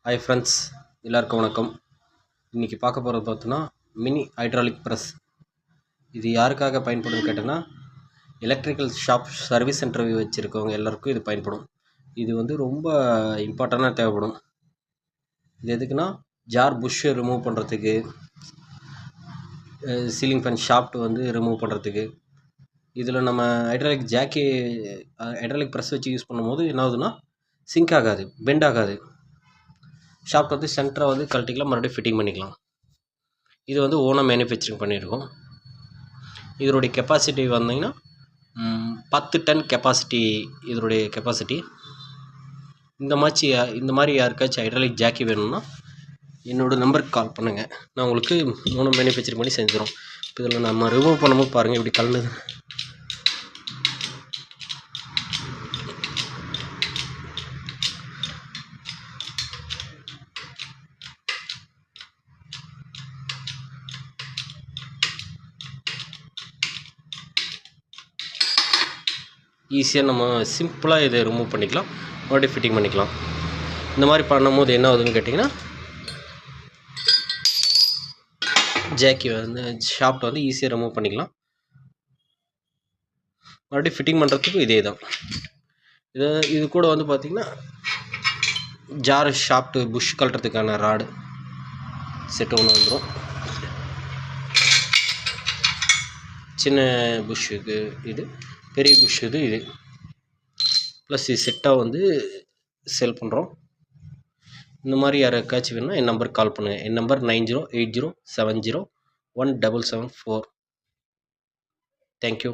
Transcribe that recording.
Hi friends, எல்லாருக்கும் வணக்கம். இன்றைக்கி பார்க்க போகிறது பார்த்தோன்னா மினி ஹைட்ராலிக் ப்ரெஸ். இது யாருக்காக பயன்படும்னு கேட்டோன்னா, எலக்ட்ரிக்கல் ஷாப் சர்வீஸ் சென்டர் வச்சுருக்கவங்க எல்லாருக்கும் இது பயன்படும். இது வந்து ரொம்ப இம்பார்ட்டண்ட்டாக தேவைப்படும். இது எதுக்குன்னா, ஜார் புஷ்ஷை ரிமூவ் பண்ணுறதுக்கு, சீலிங் ஃபேன் ஷாஃப்ட் வந்து ரிமூவ் பண்ணுறதுக்கு. இதில் நம்ம ஹைட்ராலிக் ப்ரெஸ் வச்சு யூஸ் பண்ணும்போது என்ன ஆகுதுன்னா, சிங்க் ஆகாது, பெண்ட் ஆகாது. ஷாஃப்ட் வந்து சென்டரை வந்து கழட்டிக்கலாம், மறுபடியும் ஃபிட்டிங் பண்ணிக்கலாம். இது வந்து ஓனாக மேனுஃபேக்சரிங் பண்ணியிருக்கோம். இதனுடைய கெப்பாசிட்டி வந்தீங்கன்னா 10 டன் கெப்பாசிட்டி. இதனுடைய கெப்பாசிட்டி இந்த மாதிரி யாருக்காச்சும் ஹைட்ராலிக் ஜாக்கி வேணும்னா என்னோடய நம்பருக்கு கால் பண்ணுங்கள். நான் உங்களுக்கு ஓனாக மேனுஃபேக்சரிங் பண்ணி செஞ்சிடும். இப்போ இதில் நம்ம ரிமூவ் பண்ணும்போது பாருங்கள், இப்படி கலந்து ஈஸியாக நம்ம சிம்பிளாக இதை ரிமூவ் பண்ணிக்கலாம், மறுபடியும் ஃபிட்டிங் பண்ணிக்கலாம். இந்த மாதிரி பண்ணும்போது என்ன ஆகுதுன்னு கேட்டிங்கன்னா, ஜாக்கி வந்து ஷாஃப்ட் வந்து ஈஸியாக ரிமூவ் பண்ணிக்கலாம். மறுபடியும் ஃபிட்டிங் பண்ணுறதுக்கும் இதே தான். இது கூட வந்து பார்த்திங்கன்னா, ஜார் ஷாஃப்ட்டு புஷ் கழட்டுறதுக்கான ராடு செட் ஒன்று வந்துடும். சின்ன புஷ்ஷுக்கு இது, பெரிய புஷ் இது ப்ளஸ் இது செட்டாக வந்து செல் பண்ணுறோம். இந்த மாதிரி யாருக்காச்சும் வேணும்னா என் நம்பருக்கு கால் பண்ணுங்கள். என் நம்பர் 9080701774. தேங்க்யூ.